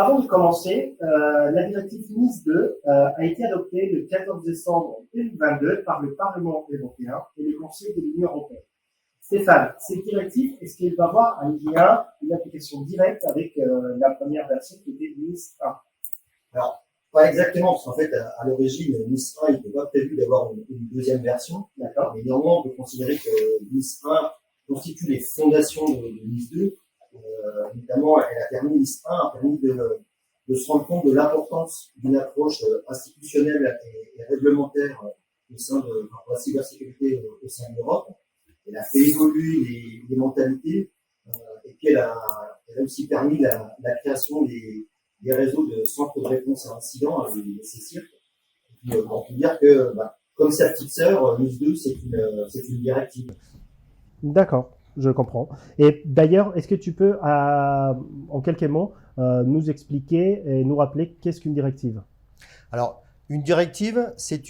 Avant de commencer, la directive NIS 2 a été adoptée le 14 décembre 2022 par le Parlement européen et le Conseil de l'Union européenne. Stéphane, cette directive, est-ce qu'elle va avoir un lien, une application directe avec la première version qui était NIS 1? Alors, pas exactement, parce qu'en fait, à l'origine, NIS 1, il n'était pas prévu d'avoir une deuxième version. D'accord. Mais néanmoins, on peut considérer que NIS 1 constitue les fondations de NIS 2. Notamment, NIS 1 a permis de se rendre compte de l'importance d'une approche institutionnelle et réglementaire au sein de la cybersécurité au sein de l'Europe. Elle a fait évoluer les mentalités et puis elle a aussi permis la création des réseaux de centres de réponse à incidents, les CSIRT. Et puis, on peut dire que, comme sa petite sœur, NIS 2, c'est une directive. D'accord, je comprends. Et d'ailleurs, est-ce que tu peux, en quelques mots, nous expliquer et nous rappeler qu'est-ce qu'une directive? Alors, une directive, c'est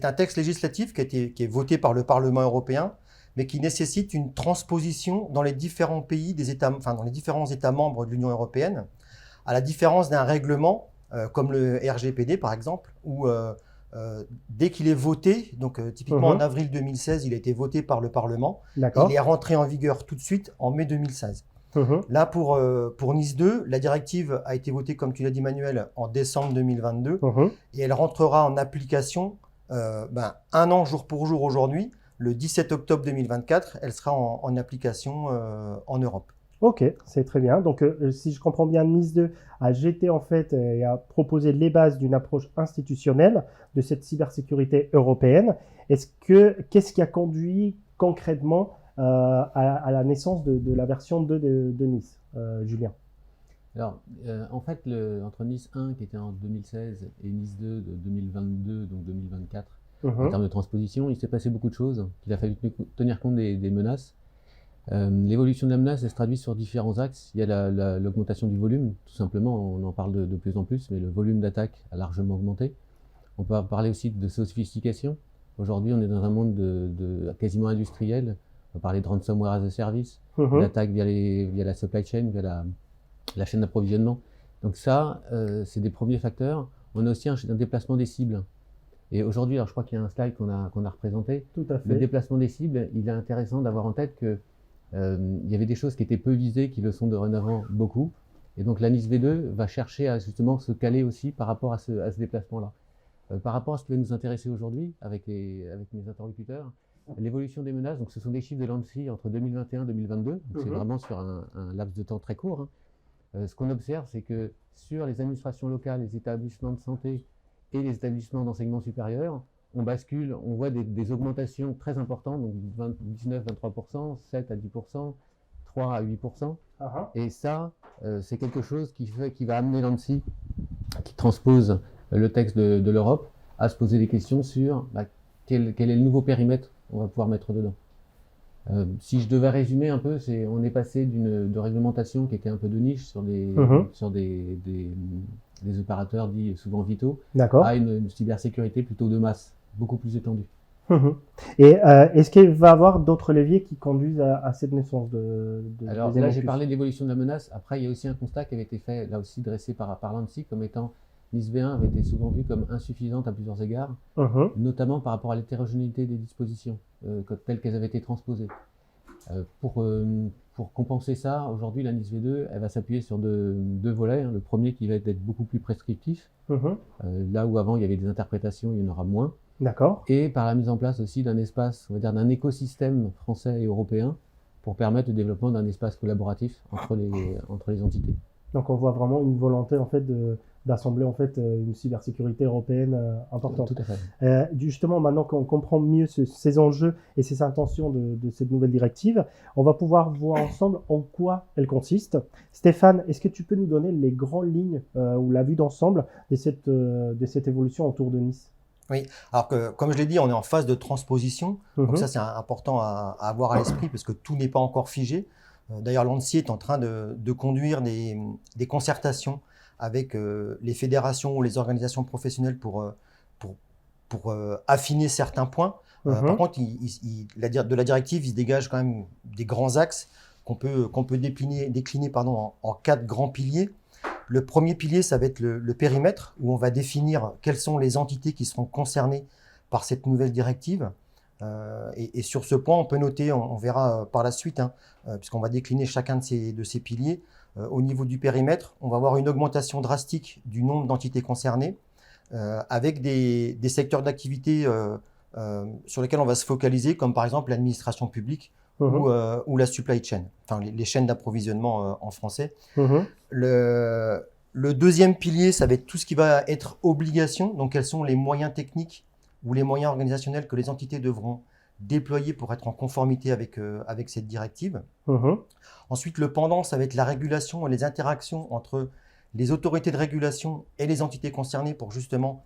un texte législatif qui est voté par le Parlement européen, mais qui nécessite une transposition dans les différents pays dans les différents États membres de l'Union européenne, à la différence d'un règlement, comme le RGPD par exemple, où dès qu'il est voté, donc typiquement en avril 2016, il a été voté par le Parlement, il est rentré en vigueur tout de suite en mai 2016. Là, pour NIS 2, la directive a été votée, comme tu l'as dit Manuel, en décembre 2022, et elle rentrera en application un an jour pour jour aujourd'hui, le 17 octobre 2024, elle sera en application en Europe. Ok, c'est très bien. Donc, si je comprends bien, NIS 2 a jeté en fait et a proposé les bases d'une approche institutionnelle de cette cybersécurité européenne. Qu'est-ce qui a conduit concrètement à la naissance de la version 2 de NIS, Julien? Alors, en fait, entre NIS 1 qui était en 2016 et NIS 2 de 2022, donc 2024, en termes de transposition, il s'est passé beaucoup de choses. Il a fallu tenir compte des menaces. L'évolution de la menace, elle se traduit sur différents axes. Il y a l'augmentation du volume, tout simplement, on en parle de plus en plus, mais le volume d'attaque a largement augmenté. On peut parler aussi de sophistication. Aujourd'hui, on est dans un monde de quasiment industriel. On va parler de ransomware as a service, d'attaque via la supply chain, via la chaîne d'approvisionnement. Donc ça, c'est des premiers facteurs. On a aussi un déplacement des cibles. Et aujourd'hui, alors je crois qu'il y a un slide qu'on a représenté. Tout à fait. Le déplacement des cibles, il est intéressant d'avoir en tête que il y avait des choses qui étaient peu visées, qui le sont dorénavant beaucoup. Et donc la NIS V2 va chercher à justement se caler aussi par rapport à ce déplacement-là. Par rapport à ce qui va nous intéresser aujourd'hui avec mes interlocuteurs, l'évolution des menaces, donc ce sont des chiffres de l'ANSSI entre 2021 et 2022, donc c'est vraiment sur un laps de temps très court. Ce qu'on observe, c'est que sur les administrations locales, les établissements de santé et les établissements d'enseignement supérieur, on bascule, on voit des augmentations très importantes, donc 19-23%, 7 à 10%, 3 à 8%. Et ça, c'est quelque chose qui va amener l'ANSSI, qui transpose le texte de l'Europe, à se poser des questions sur quel est le nouveau périmètre qu'on va pouvoir mettre dedans. Si je devais résumer un peu, on est passé de réglementation qui était un peu de niche sur des opérateurs dits souvent vitaux, à une cybersécurité plutôt de masse, beaucoup plus étendue. Et est-ce qu'il va y avoir d'autres leviers qui conduisent à cette naissance Alors là, j'ai parlé de l'évolution de la menace. Après, il y a aussi un constat qui avait été fait, là aussi dressé par l'ANSSI, comme étant NIS V1 avait été souvent vue comme insuffisante à plusieurs égards, notamment par rapport à l'hétérogénéité des dispositions, telles qu'elles avaient été transposées. Pour compenser ça, aujourd'hui, la NIS V2, elle va s'appuyer sur deux volets. Le premier qui va être beaucoup plus prescriptif. Là où avant, il y avait des interprétations, il y en aura moins. D'accord. Et par la mise en place aussi d'un espace, on va dire d'un écosystème français et européen pour permettre le développement d'un espace collaboratif entre les entités. Donc on voit vraiment une volonté en fait d'assembler en fait une cybersécurité européenne importante. Tout à fait. Justement, maintenant qu'on comprend mieux ces enjeux et ces intentions de cette nouvelle directive, on va pouvoir voir ensemble en quoi elle consiste. Stéphane, est-ce que tu peux nous donner les grandes lignes ou la vue d'ensemble de cette évolution autour de Nice? Oui, alors que, comme je l'ai dit, on est en phase de transposition. Donc ça, c'est important à avoir à l'esprit parce que tout n'est pas encore figé. D'ailleurs, l'ANSSI est en train de conduire des concertations avec les fédérations ou les organisations professionnelles pour affiner certains points. Par contre, de la directive, il se dégage quand même des grands axes qu'on peut décliner en 4 grands piliers. Le premier pilier, ça va être le périmètre, où on va définir quelles sont les entités qui seront concernées par cette nouvelle directive. Et sur ce point, on peut noter, on verra par la suite, puisqu'on va décliner chacun de ces piliers. Au niveau du périmètre, on va avoir une augmentation drastique du nombre d'entités concernées, avec des secteurs d'activité sur lesquels on va se focaliser, comme par exemple l'administration publique ou la supply chain, enfin les chaînes d'approvisionnement en français. Le deuxième pilier, ça va être tout ce qui va être obligation, donc quels sont les moyens techniques ou les moyens organisationnels que les entités devront déployer pour être en conformité avec cette directive. Ensuite, le pendant, ça va être la régulation et les interactions entre les autorités de régulation et les entités concernées pour justement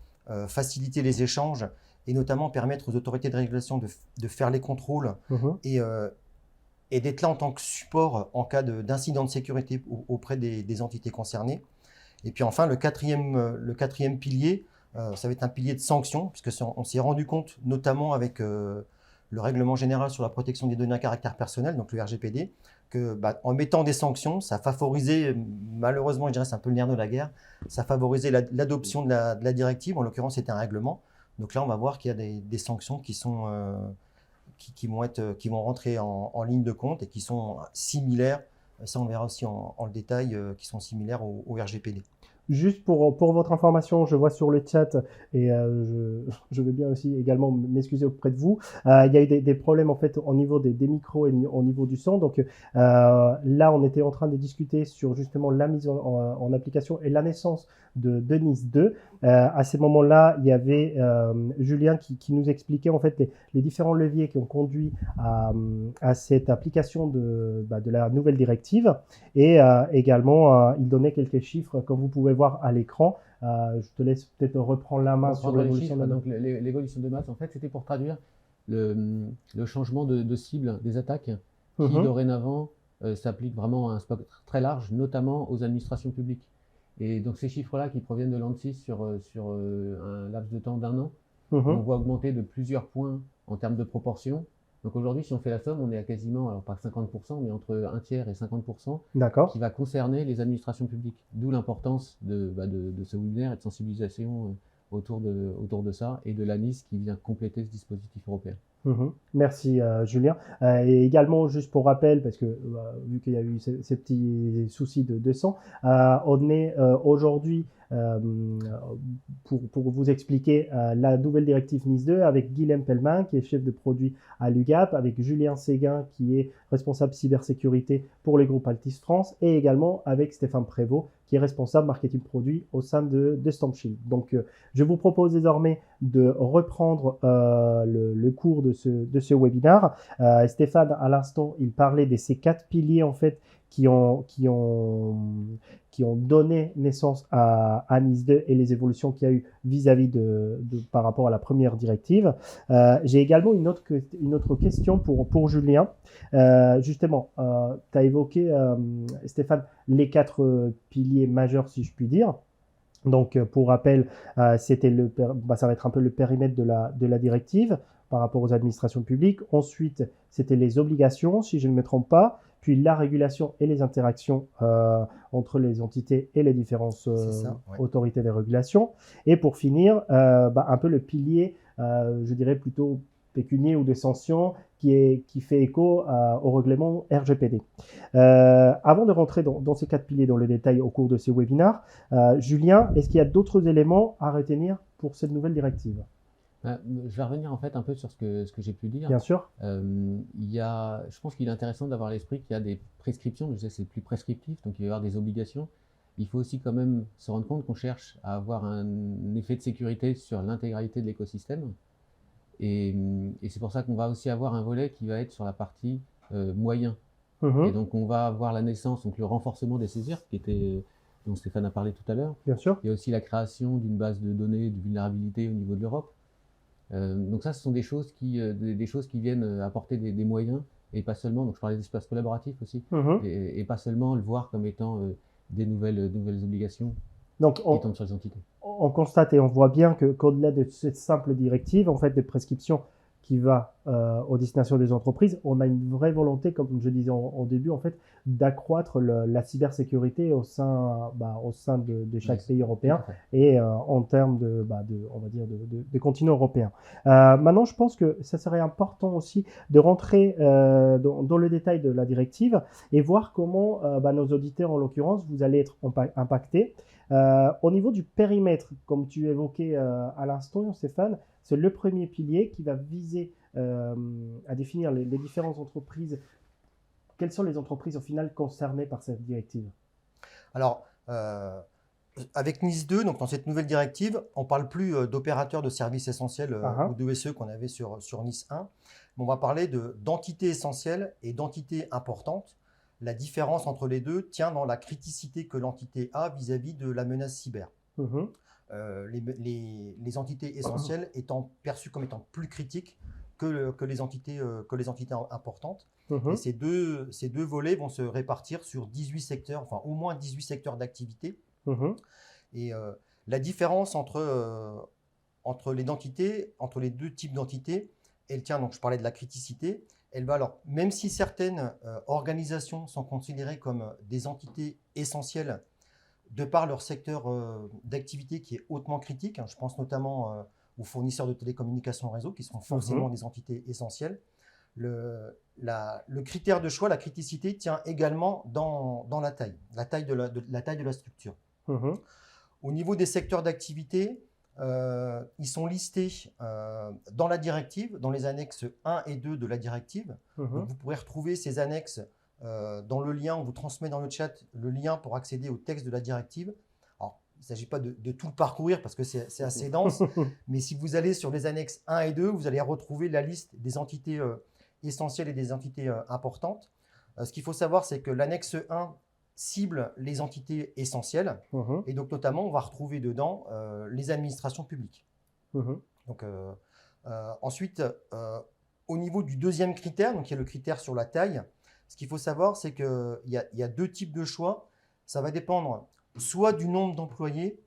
faciliter les échanges et notamment permettre aux autorités de régulation de faire les contrôles et d'être là en tant que support en cas d'incident de sécurité auprès des entités concernées. Et puis enfin, le quatrième pilier, ça va être un pilier de sanctions, puisque on s'est rendu compte, notamment avec le règlement général sur la protection des données à caractère personnel, donc le RGPD, que en mettant des sanctions, ça favorisait, malheureusement, je dirais c'est un peu le nerf de la guerre, ça favorisait l'adoption de la directive, en l'occurrence c'était un règlement. Donc là, on va voir qu'il y a des sanctions qui vont rentrer en ligne de compte et qui sont similaires, ça on verra aussi en le détail, qui sont similaires au RGPD. Juste pour votre information, je vois sur le chat, et je veux bien aussi également m'excuser auprès de vous, il y a eu des problèmes en fait au niveau des micros et au niveau du son. Donc là, on était en train de discuter sur justement la mise en application et la naissance de NIS 2. À ces moments-là, il y avait Julien qui nous expliquait en fait les différents leviers qui ont conduit à cette application de la nouvelle directive, et également il donnait quelques chiffres comme vous pouvez voir à l'écran. Je te laisse peut-être reprendre la main sur l'évolution de masse. Donc l'évolution de masse, en fait, c'était pour traduire le changement de cible des attaques qui dorénavant s'applique vraiment à un spectre très large, notamment aux administrations publiques. Et donc ces chiffres-là qui proviennent de l'ANSSI sur un laps de temps d'1 an, on voit augmenter de plusieurs points en termes de proportion. Donc aujourd'hui, si on fait la somme, on est à quasiment, alors pas 50%, mais entre 1 tiers et 50%, qui va concerner les administrations publiques. D'où l'importance de ce webinaire et de sensibilisation autour de ça, et de l'ANIS qui vient compléter ce dispositif européen. Merci Julien. Et également, juste pour rappel, parce que vu qu'il y a eu ces petits soucis de son, on est aujourd'hui pour vous expliquer la nouvelle directive NIS 2 avec Guilhem Pellemin qui est chef de produit à l'UGAP, avec Julien Séguin qui est responsable cybersécurité pour les groupes Altis France, et également avec Stéphane Prévost qui est responsable marketing produit au sein de StampShield. Donc je vous propose désormais de reprendre le cours de ce webinaire. Stéphane, à l'instant, il parlait de ces 4 piliers en fait qui ont donné naissance à NIS 2 et les évolutions qu'il y a eu vis-à-vis par rapport à la première directive. J'ai également une autre question pour Julien. Justement, tu as évoqué, Stéphane, les 4 piliers majeurs, si je puis dire. Donc, pour rappel, c'était ça va être un peu le périmètre de la directive par rapport aux administrations publiques. Ensuite, c'était les obligations, si je ne me trompe pas. Puis la régulation et les interactions entre les entités et les différentes autorités de régulation. Et pour finir, un peu le pilier, je dirais plutôt pécunier ou de sanctions, qui fait écho au règlement RGPD. Avant de rentrer dans ces 4 piliers dans le détail au cours de ces webinaires, Julien, est-ce qu'il y a d'autres éléments à retenir pour cette nouvelle directive ? Je vais revenir en fait un peu sur ce que j'ai pu dire. Bien sûr. Je pense qu'il est intéressant d'avoir à l'esprit qu'il y a des prescriptions, je sais c'est plus prescriptif, donc il va y avoir des obligations. Il faut aussi quand même se rendre compte qu'on cherche à avoir un effet de sécurité sur l'intégralité de l'écosystème. Et c'est pour ça qu'on va aussi avoir un volet qui va être sur la partie moyen. Et donc on va avoir la naissance, donc le renforcement des CESIR, dont Stéphane a parlé tout à l'heure. Bien sûr. Il y a aussi la création d'une base de données de vulnérabilité au niveau de l'Europe. Donc ça, ce sont des choses qui viennent apporter des moyens, et pas seulement, donc je parlais d'espace collaboratif aussi, et pas seulement le voir comme étant des nouvelles obligations qui tombent sur les entités. On constate et on voit bien qu'au-delà de cette simple directive, en fait, des prescriptions qui va aux destinations des entreprises, on a une vraie volonté, comme je disais au début, en fait, d'accroître la cybersécurité au sein de chaque pays européen et en termes on va dire, de continent européen. Maintenant, je pense que ça serait important aussi de rentrer dans le détail de la directive et voir comment nos auditeurs, en l'occurrence, vous allez être impactés. Au niveau du périmètre, comme tu évoquais à l'instant, Stéphane, c'est le premier pilier qui va viser à définir les différentes entreprises. Quelles sont les entreprises au final concernées par cette directive? Alors, avec NIS 2, donc dans cette nouvelle directive, on ne parle plus d'opérateurs de services essentiels ou d'ESE qu'on avait sur NIS 1, mais on va parler d'entités essentielles et d'entités importantes. La différence entre les deux tient dans la criticité que l'entité a vis-à-vis de la menace cyber. Les entités essentielles étant perçues comme étant plus critiques que les entités importantes. Et ces deux volets vont se répartir sur 18 secteurs, enfin au moins 18 secteurs d'activité. Et la différence entre les deux types d'entités, elle tient, donc je parlais de la criticité, elle va alors, même si certaines organisations sont considérées comme des entités essentielles de par leur secteur d'activité qui est hautement critique, je pense notamment aux fournisseurs de télécommunications réseau qui sont forcément des entités essentielles. Le critère de choix, la criticité, tient également dans la taille de la structure. Au niveau des secteurs d'activité, ils sont listés dans la directive, dans les annexes 1 et 2 de la directive. Donc, vous pourrez retrouver ces annexes dans le lien, on vous transmet dans le chat le lien pour accéder au texte de la directive. Alors, il ne s'agit pas de tout le parcourir parce que c'est assez dense, mais si vous allez sur les annexes 1 et 2, vous allez retrouver la liste des entités essentielles et des entités importantes. Ce qu'il faut savoir, c'est que l'annexe 1 cible les entités essentielles, et donc notamment, on va retrouver dedans les administrations publiques. Donc, ensuite, au niveau du deuxième critère, donc il y a le critère sur la taille, ce qu'il faut savoir, c'est qu'il y a deux types de choix. Ça va dépendre soit du nombre d'employés,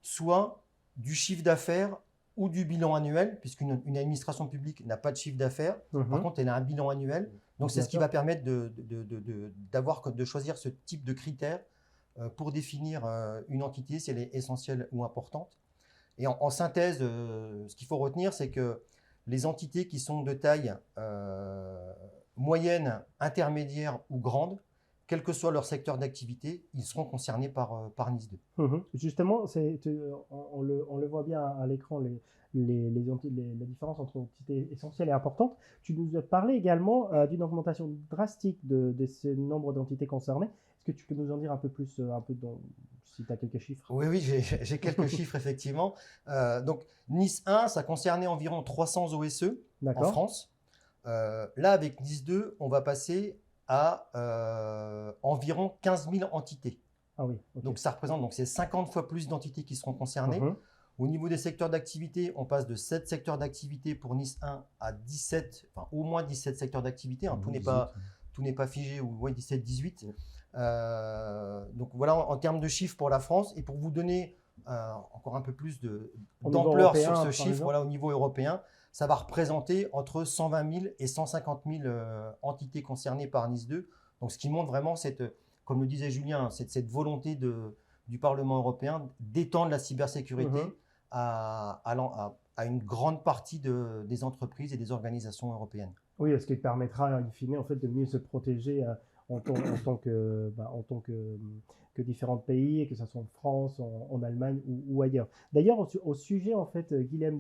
soit du chiffre d'affaires ou du bilan annuel, puisqu'une administration publique n'a pas de chiffre d'affaires. Par contre, elle a un bilan annuel. Donc, c'est ce qui va permettre de choisir ce type de critères pour définir une entité, si elle est essentielle ou importante. Et en synthèse, ce qu'il faut retenir, c'est que les entités qui sont de taille moyenne, intermédiaire ou grande, quel que soit leur secteur d'activité, ils seront concernés par NIS 2. Justement, on le voit bien à l'écran, la différence entre entités essentielles et importantes. Tu nous as parlé également d'une augmentation drastique de ce nombre d'entités concernées. Est-ce que tu peux nous en dire un peu plus, si tu as quelques chiffres? Oui, j'ai quelques chiffres, effectivement. Donc, NIS 1, ça concernait environ 300 OSE en France. Là, avec NIS 2, on va passer à environ 15 000 entités. Donc, ça représente, c'est 50 fois plus d'entités qui seront concernées. Au niveau des secteurs d'activité, on passe de 7 secteurs d'activité pour NIS 1 à 17, enfin au moins 17 secteurs d'activité. Tout n'est pas figé, ou 17, 18. Donc voilà en termes de chiffres pour la France. Et pour vous donner encore un peu plus d'ampleur sur ce chiffre, au niveau européen, ça va représenter entre 120 000 et 150 000 entités concernées par NIS 2. Donc ce qui montre vraiment, comme le disait Julien, cette volonté du Parlement européen d'étendre la cybersécurité à une grande partie des entreprises et des organisations européennes. Oui, ce qui permettra, in fine, en fait, de mieux se protéger en tant que différents pays, que ce soit en France, en Allemagne ou ailleurs. D'ailleurs, au sujet, en fait, Guilhem,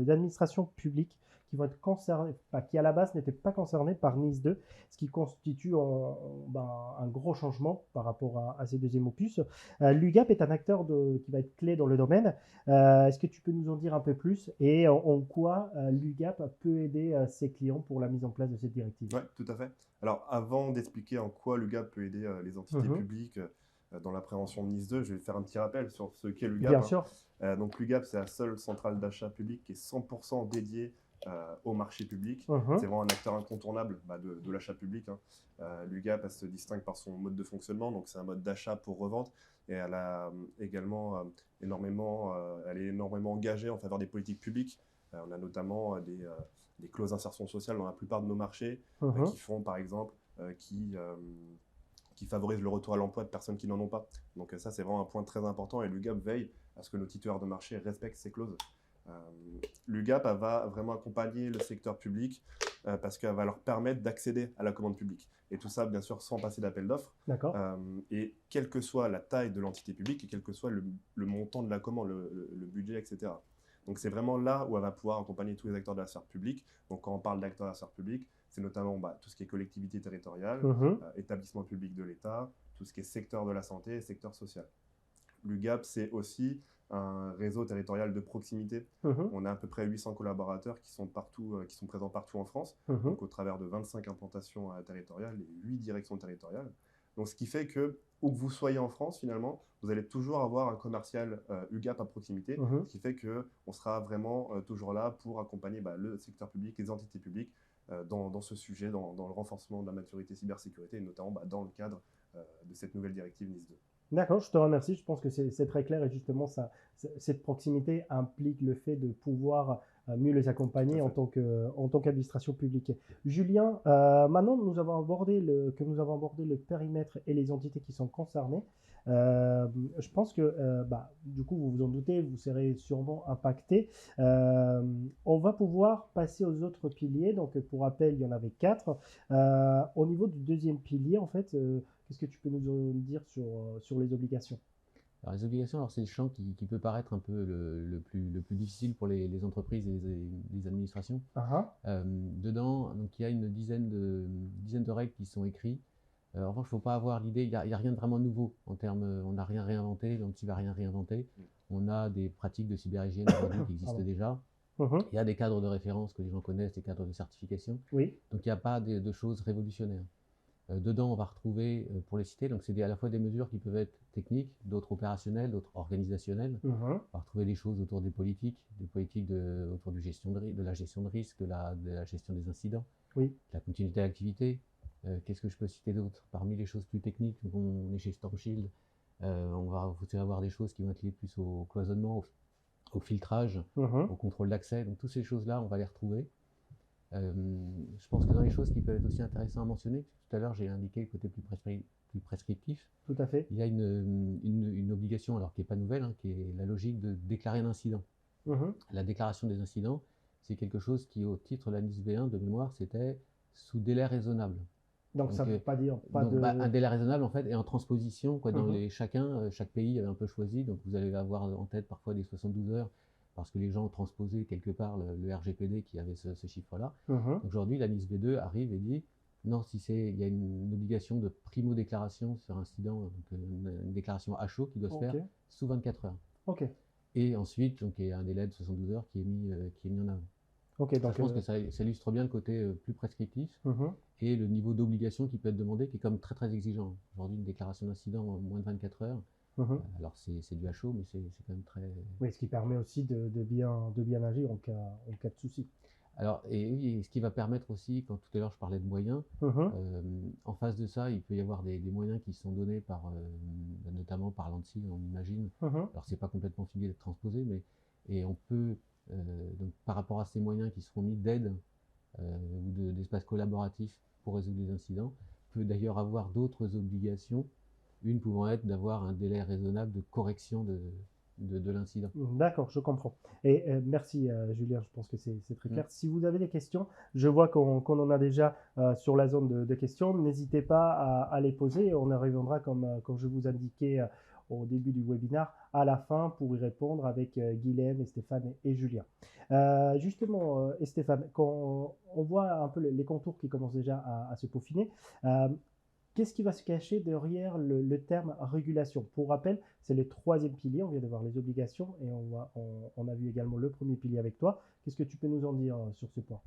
d'administration publique qui vont être concernés, qui à la base n'étaient pas concernés par NIS 2, ce qui constitue un gros changement par rapport à ces deuxièmes opus. L'UGAP est un acteur qui va être clé dans le domaine. Est-ce que tu peux nous en dire un peu plus et en quoi l'UGAP peut aider ses clients pour la mise en place de cette directive? Oui, tout à fait. Alors, avant d'expliquer en quoi l'UGAP peut aider les entités publiques dans la prévention de NIS 2, je vais faire un petit rappel sur ce qu'est l'UGAP. Bien sûr. Donc, l'UGAP, c'est la seule centrale d'achat public qui est 100% dédiée au marché public. C'est vraiment un acteur incontournable de l'achat public. L'UGAP, elle se distingue par son mode de fonctionnement, donc c'est un mode d'achat pour revente, et elle a également elle est énormément engagée en faveur des politiques publiques. On a notamment des clauses d'insertion sociale dans la plupart de nos marchés qui font, par exemple, qui favorisent le retour à l'emploi de personnes qui n'en ont pas. Donc ça, c'est vraiment un point très important et l'UGAP veille à ce que nos titulaires de marché respectent ces clauses. L'UGAP va vraiment accompagner le secteur public parce qu'elle va leur permettre d'accéder à la commande publique. Et tout ça, bien sûr, sans passer d'appel d'offres. D'accord. Et quelle que soit la taille de l'entité publique et quel que soit le montant de la commande, le budget, etc. Donc c'est vraiment là où elle va pouvoir accompagner tous les acteurs de la sphère publique. Donc quand on parle d'acteurs de la sphère publique, c'est notamment tout ce qui est collectivité territoriale, établissement public de l'État, tout ce qui est secteur de la santé et secteur social. L'UGAP, c'est aussi un réseau territorial de proximité. On a à peu près 800 collaborateurs qui sont présents partout en France, donc au travers de 25 implantations territoriales et 8 directions territoriales. Donc ce qui fait que, où que vous soyez en France, finalement, vous allez toujours avoir un commercial UGAP à proximité, ce qui fait qu'on sera vraiment toujours là pour accompagner le secteur public, les entités publiques dans ce sujet, dans le renforcement de la maturité cybersécurité, et notamment dans le cadre de cette nouvelle directive NIS 2. D'accord, je te remercie. Je pense que c'est très clair et justement, cette proximité implique le fait de pouvoir mieux les accompagner en tant qu'administration publique. Julien, maintenant que nous avons abordé le périmètre et les entités qui sont concernées, je pense que, du coup, vous vous en doutez, vous serez sûrement impacté. On va pouvoir passer aux autres piliers. Donc, pour rappel, il y en avait 4. Au niveau du deuxième pilier, en fait, qu'est-ce que tu peux nous dire sur les obligations? Alors les obligations, c'est le champ qui peut paraître un peu le plus difficile pour les entreprises et les administrations. Dedans, donc, il y a une dizaine de règles qui sont écrites. En revanche, il ne faut pas avoir l'idée, il n'y a rien de vraiment nouveau en termes, on n'a rien réinventé, donc il ne va rien réinventer. On a des pratiques de cyberhygiène aujourd'hui qui existent déjà. Il y a des cadres de référence que les gens connaissent, des cadres de certification. Oui. Donc il n'y a pas de choses révolutionnaires. Dedans, on va retrouver, pour les citer, donc c'est à la fois des mesures qui peuvent être techniques, d'autres opérationnelles, d'autres organisationnelles. On va retrouver des choses autour des politiques autour de la gestion de risque, de la gestion des incidents, la continuité d'activité. Qu'est-ce que je peux citer d'autre? Parmi les choses plus techniques, on est chez StormShield, on va avoir des choses qui vont être liées plus au cloisonnement, au filtrage, au contrôle d'accès. Donc toutes ces choses-là, on va les retrouver. Je pense que dans les choses qui peuvent être aussi intéressantes à mentionner, tout à l'heure j'ai indiqué le côté plus prescriptif. Tout à fait. Il y a une obligation, alors qui n'est pas nouvelle, qui est la logique de déclarer un incident. La déclaration des incidents, c'est quelque chose qui, au titre de la NIS V1 de mémoire, c'était sous délai raisonnable. Donc ça ne veut pas dire un délai raisonnable en fait est en transposition dans chaque pays avait un peu choisi, donc vous allez avoir en tête parfois des 72 heures parce que les gens ont transposé quelque part le RGPD qui avait ce chiffre-là. Aujourd'hui, la NIS V2 arrive et dit non, il y a une obligation de primo-déclaration sur incident, donc une déclaration à chaud qui doit se faire sous 24 heures. Et ensuite, donc, il y a un délai de 72 heures qui est mis en avant. Donc, je pense que ça illustre bien le côté plus prescriptif et le niveau d'obligation qui peut être demandé, qui est comme très très exigeant. Aujourd'hui, une déclaration d'incident en moins de 24 heures, alors c'est du à chaud, mais c'est quand même très... Oui, ce qui permet aussi de bien agir en cas de souci. Alors, et ce qui va permettre aussi, quand tout à l'heure je parlais de moyens, en face de ça, il peut y avoir des moyens qui sont donnés notamment par l'ANSSI, on imagine. Alors, c'est pas complètement fini d'être transposé, et on peut, donc, par rapport à ces moyens qui seront mis d'aide ou d'espace collaboratif pour résoudre les incidents, peut d'ailleurs avoir d'autres obligations, une pouvant être d'avoir un délai raisonnable de correction de l'incident. D'accord, je comprends. Et merci Julien, je pense que c'est très clair. Si vous avez des questions, je vois qu'on en a déjà sur la zone de questions. N'hésitez pas à les poser. On y reviendra comme je vous indiquais au début du webinaire, à la fin pour y répondre avec Guilhem, Stéphane et Julien. Justement, Stéphane, quand on voit un peu les contours qui commencent déjà à se peaufiner, qu'est-ce qui va se cacher derrière le terme régulation? Pour rappel, c'est le troisième pilier. On vient de voir les obligations et on a vu également le premier pilier avec toi. Qu'est-ce que tu peux nous en dire sur ce point?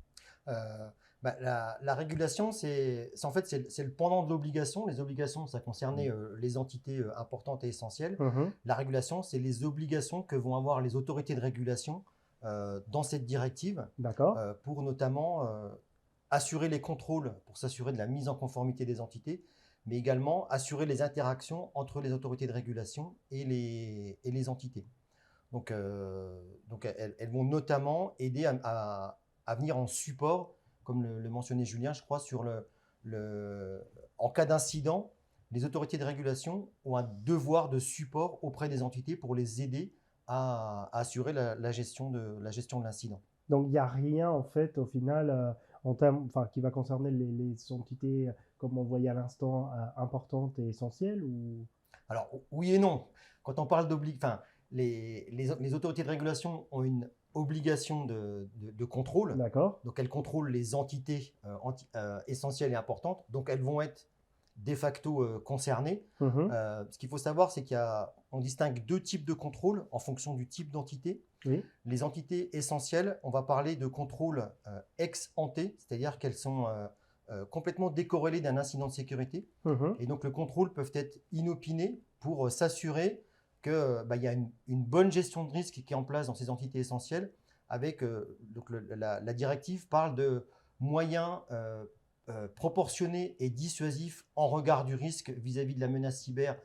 La régulation, c'est le pendant de l'obligation. Les obligations, ça concernait les entités importantes et essentielles. La régulation, c'est les obligations que vont avoir les autorités de régulation dans cette directive pour notamment assurer les contrôles, pour s'assurer de la mise en conformité des entités, mais également assurer les interactions entre les autorités de régulation et les entités. Donc elles vont notamment aider à à venir en support, comme le mentionnait Julien, je crois, sur en cas d'incident, les autorités de régulation ont un devoir de support auprès des entités pour les aider à assurer la gestion de l'incident. Donc, il n'y a rien, en fait, au final, qui va concerner les entités, comme on voyait à l'instant, importantes et essentielles ou... Alors, oui et non. Quand on parle les autorités de régulation ont une obligation de contrôle. D'accord. Donc, elles contrôlent les entités essentielles et importantes. Donc, elles vont être de facto concernées. Ce qu'il faut savoir, c'est qu'on distingue deux types de contrôle en fonction du type d'entité. Oui. Les entités essentielles, on va parler de contrôle ex ante, c'est-à-dire qu'elles sont complètement décorrélées d'un incident de sécurité. Et donc, le contrôle peut être inopiné pour s'assurer qu'il y a une bonne gestion de risque qui est en place dans ces entités essentielles. Avec donc la directive parle de moyens proportionnés et dissuasifs en regard du risque vis-à-vis de la menace cyber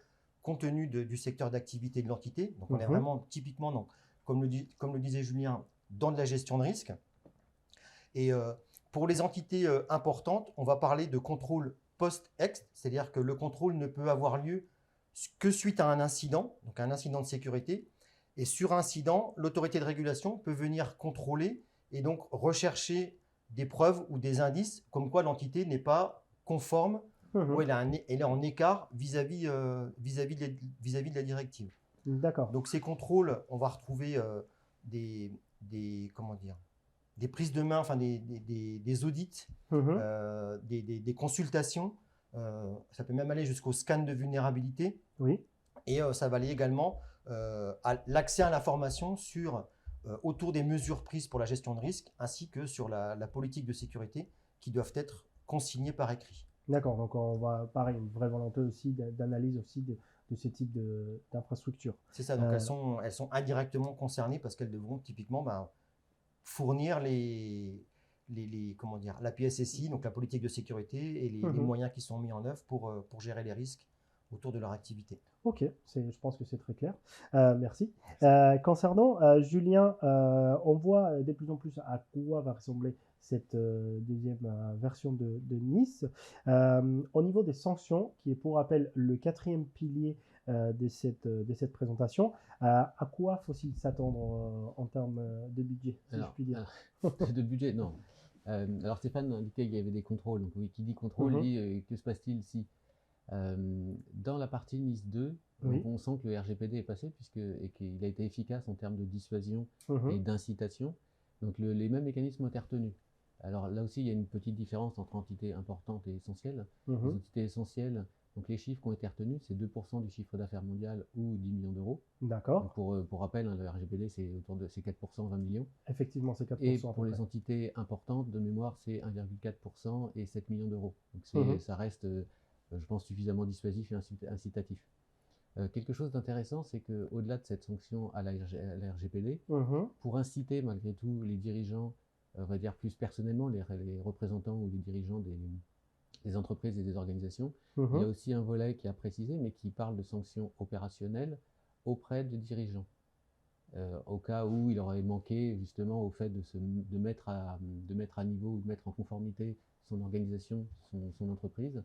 compte tenu du secteur d'activité de l'entité. Donc, on est vraiment typiquement, comme le disait Julien, dans de la gestion de risque. Et pour les entités importantes, on va parler de contrôle post-ex, c'est-à-dire que le contrôle ne peut avoir lieu que suite à un incident, donc un incident de sécurité. Et sur incident, l'autorité de régulation peut venir contrôler et donc rechercher des preuves ou des indices comme quoi l'entité n'est pas conforme ou elle est en écart vis-à-vis de la directive. D'accord. Donc ces contrôles, on va retrouver des prises de main, des audits, des consultations. Ça peut même aller jusqu'au scan de vulnérabilité. Oui. Et ça va aller également à l'accès à l'information autour des mesures prises pour la gestion de risque, ainsi que sur la politique de sécurité qui doivent être consignées par écrit. D'accord, donc on va, pareil, une vraie volonté aussi d'analyse aussi de ce type d'infrastructure. C'est ça, donc elles sont indirectement concernées parce qu'elles devront typiquement fournir la PSSI, donc la politique de sécurité, et les moyens qui sont mis en œuvre pour gérer les risques autour de leur activité. Ok, je pense que c'est très clair. Merci. Concernant Julien, on voit de plus en plus à quoi va ressembler cette deuxième version de Nice. Au niveau des sanctions, qui est pour rappel le quatrième pilier de cette présentation, à quoi faut-il s'attendre en termes de budget, si je puis dire? De budget, non. Alors Stéphane indiquait qu'il y avait des contrôles. Donc oui, qui dit contrôle dit que se passe-t-il si dans la partie Nice 2, on sent que le RGPD est passé et qu'il a été efficace en termes de dissuasion et d'incitation. Donc les mêmes mécanismes ont été retenus. Alors là aussi, il y a une petite différence entre entités importantes et essentielles. Les entités essentielles, donc les chiffres qui ont été retenus, c'est 2% du chiffre d'affaires mondial ou 10 millions d'euros. D'accord. Pour rappel, le RGPD, c'est autour de 4%, 20 millions. Effectivement, c'est 4%. Et pour les entités importantes, de mémoire, c'est 1,4% et 7 millions d'euros. Donc ça reste, je pense, suffisamment dissuasif et incitatif. Quelque chose d'intéressant, c'est qu'au-delà de cette sanction à la RGPD, pour inciter malgré tout les dirigeants, on va dire plus personnellement, les représentants ou les dirigeants des entreprises et des organisations, il y a aussi un volet qui a précisé, mais qui parle de sanctions opérationnelles auprès des dirigeants. Au cas où il aurait manqué justement au fait de mettre à niveau ou de mettre en conformité son organisation, son entreprise,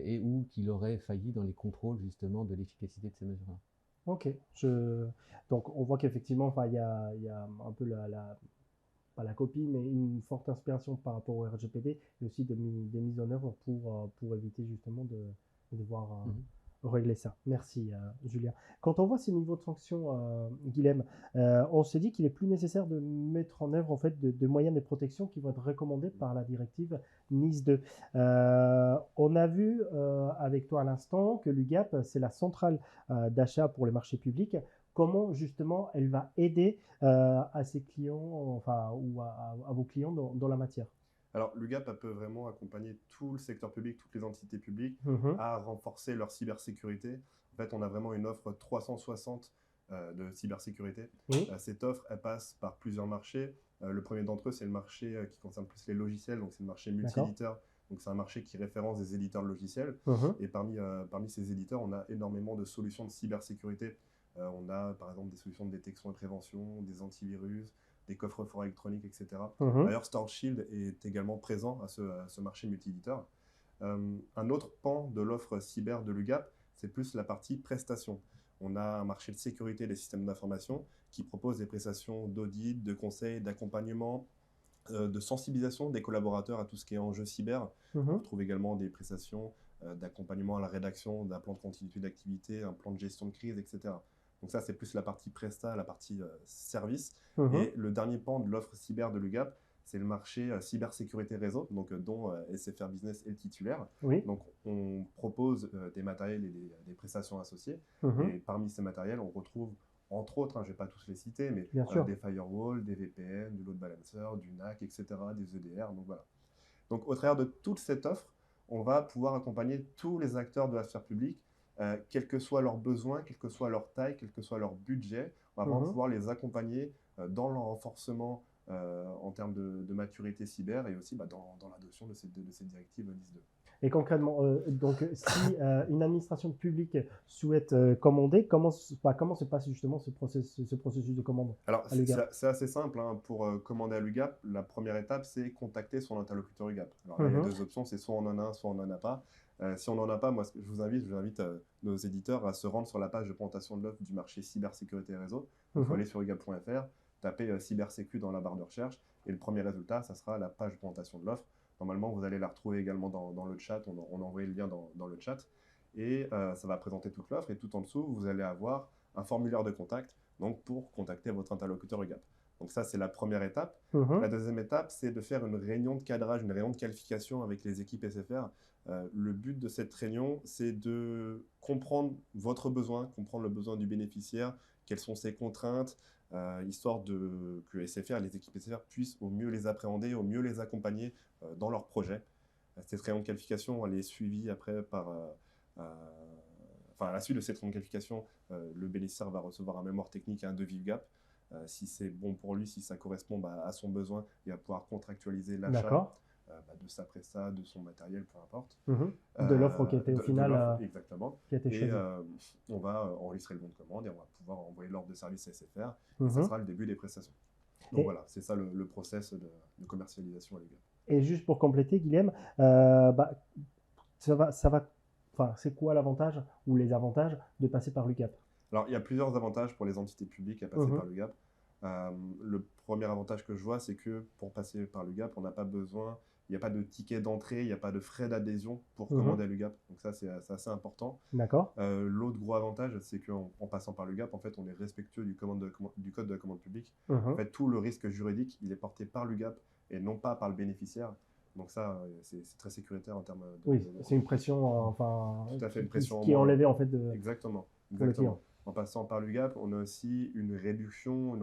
et où qu'il aurait failli dans les contrôles justement de l'efficacité de ces mesures-là. Ok. Donc on voit qu'effectivement, il y a un peu pas la copie, mais une forte inspiration par rapport au RGPD et aussi des mises en œuvre pour éviter justement de devoir régler ça. Merci Julien. Quand on voit ces niveaux de sanctions, Guilhem, on se dit qu'il est plus nécessaire de mettre en œuvre en fait de moyens de protection qui vont être recommandés par la directive Nice 2. On a vu avec toi à l'instant que l'UGAP, c'est la centrale d'achat pour les marchés publics. Comment justement elle va aider à ses clients, ou à vos clients dans la matière? Alors, l'UGAP peut vraiment accompagner tout le secteur public, toutes les entités publiques à renforcer leur cybersécurité. En fait, on a vraiment une offre 360 de cybersécurité. Cette offre, elle passe par plusieurs marchés. Le premier d'entre eux, c'est le marché qui concerne plus les logiciels, donc c'est le marché multi-éditeur. Donc, c'est un marché qui référence des éditeurs de logiciels. Et parmi ces éditeurs, on a énormément de solutions de cybersécurité. On a par exemple des solutions de détection et prévention, des antivirus, des coffres-forts électroniques, etc. D'ailleurs, StormShield est également présent à ce marché multi-éditeur. Un autre pan de l'offre cyber de l'UGAP, c'est plus la partie prestation. On a un marché de sécurité des systèmes d'information qui propose des prestations d'audit, de conseil, d'accompagnement, de sensibilisation des collaborateurs à tout ce qui est enjeu cyber. On retrouve également des prestations d'accompagnement à la rédaction d'un plan de continuité d'activité, un plan de gestion de crise, etc. Donc ça, c'est plus la partie presta, la partie service. Et le dernier pan de l'offre cyber de l'UGAP, c'est le marché cybersécurité réseau, donc, dont SFR Business est le titulaire. Donc on propose des matériels et des prestations associées. Et parmi ces matériels, on retrouve entre autres, je ne vais pas tous les citer, mais des firewalls, des VPN, du load balancer, du NAC, etc., des EDR. Donc voilà. Donc au travers de toute cette offre, on va pouvoir accompagner tous les acteurs de la sphère publique, quels que soient leurs besoins, quelle que soit leur taille, quel que soit leur budget. On va vraiment pouvoir les accompagner dans leur renforcement en termes de maturité cyber et aussi dans l'adoption de cette directive NIS2. Et concrètement, donc, si une administration publique souhaite commander, comment se passe justement ce processus de commande? Alors, c'est assez simple. Pour commander à l'UGAP, la première étape, c'est contacter son interlocuteur UGAP. Alors, là, il y a deux options, c'est soit on en a un, soit on n'en a pas. Si on n'en a pas, moi, je vous invite nos éditeurs à se rendre sur la page de présentation de l'offre du marché cybersécurité et réseau. Il faut aller sur ugap.fr, taper cybersécu dans la barre de recherche, et le premier résultat, ça sera la page de présentation de l'offre. Normalement, vous allez la retrouver également dans le chat. On a envoyé le lien dans le chat. Et ça va présenter toute l'offre. Et tout en dessous, vous allez avoir un formulaire de contact pour contacter votre interlocuteur UGAP. Donc ça, c'est la première étape. La deuxième étape, c'est de faire une réunion de cadrage, une réunion de qualification avec les équipes SFR. Le but de cette réunion, c'est de comprendre votre besoin, comprendre le besoin du bénéficiaire, quelles sont ses contraintes, histoire que SFR, les équipes SFR puissent au mieux les appréhender, au mieux les accompagner dans leur projet. Cette réunion de qualification, elle est suivie après par... à la suite de cette réunion de qualification, le bénéficiaire va recevoir un mémoire technique et un devis UGAP. Si c'est bon pour lui, si ça correspond à son besoin, il va pouvoir contractualiser l'achat de sa presta, de son matériel, peu importe. De l'offre qui était au final exactement. Qui a été choisie. On va enregistrer le bon de commande et on va pouvoir envoyer l'ordre de service à SFR. Et ça sera le début des prestations. Donc voilà, c'est ça le process de commercialisation à l'UGAP. Et juste pour compléter, Guilhem, c'est quoi l'avantage ou les avantages de passer par l'UGAP? Alors, il y a plusieurs avantages pour les entités publiques à passer par l'UGAP. Le premier avantage que je vois, c'est que pour passer par l'UGAP, on n'a pas besoin, il n'y a pas de ticket d'entrée, il n'y a pas de frais d'adhésion pour commander à l'UGAP. Donc ça, c'est assez important. D'accord. L'autre gros avantage, c'est qu'en passant par l'UGAP, en fait, on est respectueux du code de la commande publique. En fait, tout le risque juridique, il est porté par l'UGAP et non pas par le bénéficiaire. Donc ça, c'est très sécuritaire en termes de... Oui, c'est une pression, tout à fait, une pression qui est enlevée en fait Exactement. pour le client. En passant par l'UGAP, on a aussi une réduction,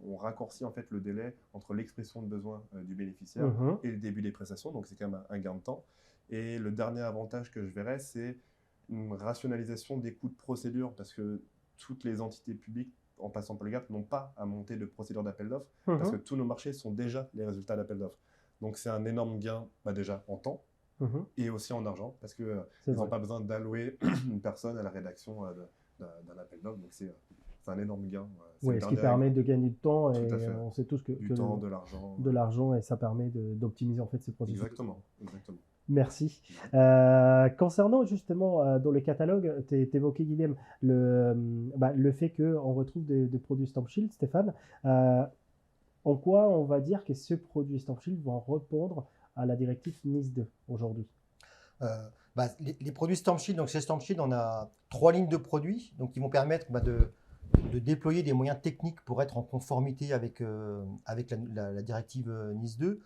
on raccourcit en fait le délai entre l'expression de besoin du bénéficiaire et le début des prestations, donc c'est quand même un gain de temps. Et le dernier avantage que je verrais, c'est une rationalisation des coûts de procédure, parce que toutes les entités publiques, en passant par l'UGAP, n'ont pas à monter de procédure d'appel d'offres, parce que tous nos marchés sont déjà les résultats d'appel d'offres. Donc c'est un énorme gain déjà en temps et aussi en argent, parce qu'ils n'ont pas besoin d'allouer une personne à la rédaction d'un appel d'offres, donc c'est un énorme gain. Oui, ce qui permet de gagner du temps, et on sait tous que temps, de l'argent, et ça permet d'optimiser en fait ces processus. Exactement. Merci. Concernant justement dans le catalogue, tu évoqué, Guilhem, le fait qu'on retrouve des produits StormShield, Stéphane. En quoi on va dire que ce produit StormShield vont répondre à la directive NIS2 aujourd'hui? Les produits StormShield, donc chez StormShield, on a 3 lignes de produits donc, qui vont permettre de déployer des moyens techniques pour être en conformité avec la directive NIS2.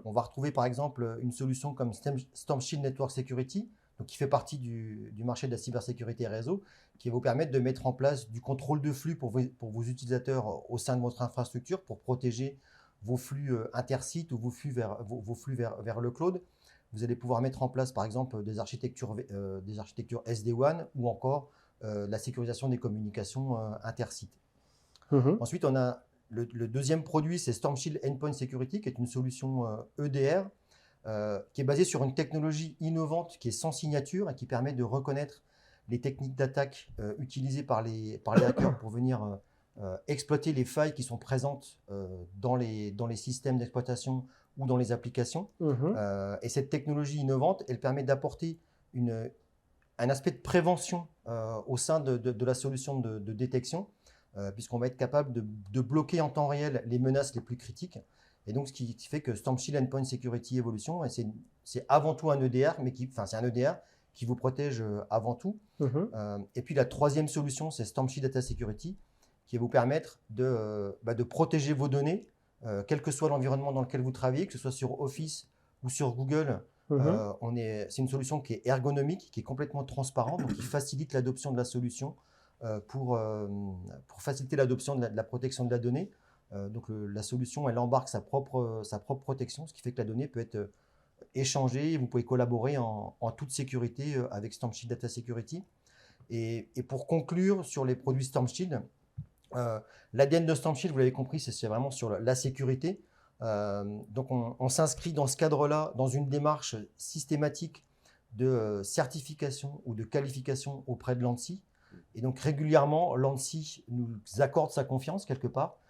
On va retrouver par exemple une solution comme StormShield Network Security, donc qui fait partie du marché de la cybersécurité et réseau, qui va vous permettre de mettre en place du contrôle de flux pour vos utilisateurs au sein de votre infrastructure pour protéger vos flux intersites ou vos flux vers le cloud. Vous allez pouvoir mettre en place, par exemple, des architectures SD-WAN ou encore la sécurisation des communications intersites. Ensuite, on a le deuxième produit, c'est StormShield Endpoint Security, qui est une solution EDR qui est basée sur une technologie innovante qui est sans signature et qui permet de reconnaître les techniques d'attaque utilisées par les hackers pour venir exploiter les failles qui sont présentes dans les systèmes d'exploitation ou dans les applications. Et cette technologie innovante, elle permet d'apporter un aspect de prévention au sein de la solution de détection, puisqu'on va être capable de bloquer en temps réel les menaces les plus critiques. Et donc, ce qui fait que StormShield Endpoint Security Evolution, c'est avant tout un EDR, c'est un EDR qui vous protège avant tout. Et puis, la troisième solution, c'est StormShield Data Security, qui va vous permettre de protéger vos données, quel que soit l'environnement dans lequel vous travaillez, que ce soit sur Office ou sur Google. C'est une solution qui est ergonomique, qui est complètement transparente, donc qui facilite l'adoption de la solution pour faciliter l'adoption de la protection de la donnée. Donc la solution, elle embarque sa propre protection, ce qui fait que la donnée peut être échangée et vous pouvez collaborer en toute sécurité avec StormShield Data Security. Et pour conclure sur les produits StormShield, l'ADN de StormShield, vous l'avez compris, c'est vraiment sur la sécurité. Donc on s'inscrit dans ce cadre-là dans une démarche systématique de certification ou de qualification auprès de l'ANSSI. Et donc régulièrement, l'ANSSI nous accorde sa confiance quelque part.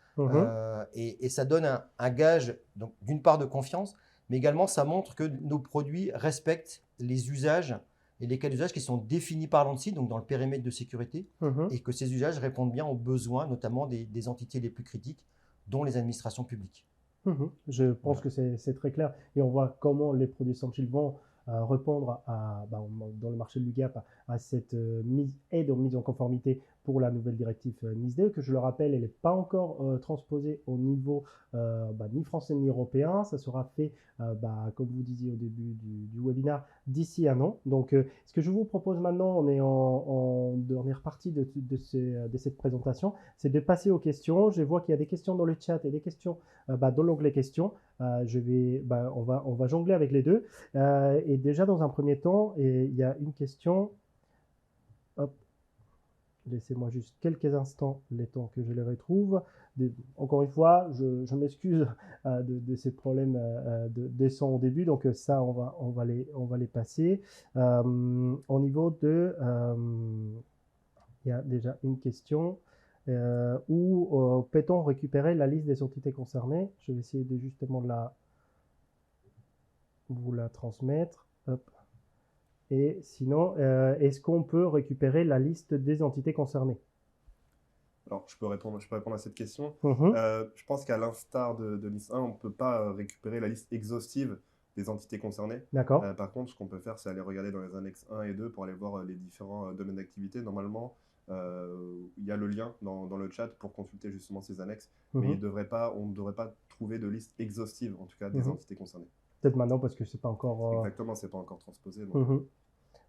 Et ça donne un gage d'une part de confiance, mais également ça montre que nos produits respectent les usages et les cas d'usage qui sont définis par l'ANSSI, donc dans le périmètre de sécurité, et que ces usages répondent bien aux besoins, notamment des entités les plus critiques, dont les administrations publiques. Je pense que c'est très clair, et on voit comment les produits StormShield vont répondre dans le marché de l'UGAP à cette aide aux mises en conformité pour la nouvelle directive NIS2, que je le rappelle, elle n'est pas encore transposée au niveau ni français ni européen. Ça sera fait, comme vous disiez au début du webinaire, d'ici un an. Donc, ce que je vous propose maintenant, on est en dernière partie de cette présentation, c'est de passer aux questions. Je vois qu'il y a des questions dans le chat et des questions dans l'onglet questions. On va jongler avec les deux. Et déjà, dans un premier temps, il y a une question. Hop. Laissez-moi juste quelques instants, les temps que je les retrouve. Encore une fois, je m'excuse de ces problèmes de son au début, donc ça, on va les passer. Au niveau de... il y a déjà une question. Où peut-on récupérer la liste des entités concernées? Je vais essayer de justement vous la transmettre. Hop. Et sinon, est-ce qu'on peut récupérer la liste des entités concernées? Alors, je peux répondre à cette question. Je pense qu'à l'instar de liste 1, on ne peut pas récupérer la liste exhaustive des entités concernées. D'accord. Par contre, ce qu'on peut faire, c'est aller regarder dans les annexes 1 et 2 pour aller voir les différents domaines d'activité. Normalement, il y a le lien dans le chat pour consulter justement ces annexes. Mais on ne devrait pas trouver de liste exhaustive, en tout cas, des entités concernées. Peut-être maintenant parce que c'est pas encore... Exactement, c'est pas encore transposé. Donc...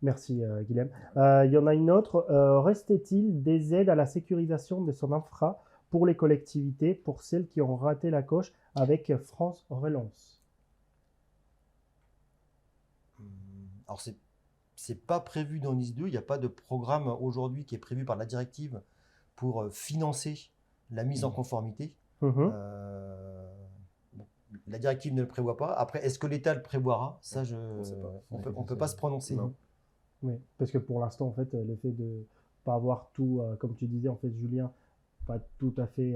Merci Guilhem. Il y en a une autre. Restait-il des aides à la sécurisation de son infra pour les collectivités, pour celles qui ont raté la coche avec France Relance? Alors c'est pas prévu dans NIS2. Il n'y a pas de programme aujourd'hui qui est prévu par la directive pour financer la mise en conformité. La directive ne le prévoit pas. Après, est-ce que l'État le prévoira? Ça, on peut pas se prononcer. Non. Oui, parce que pour l'instant, en fait, le fait de pas avoir tout, comme tu disais, en fait, Julien, pas tout à fait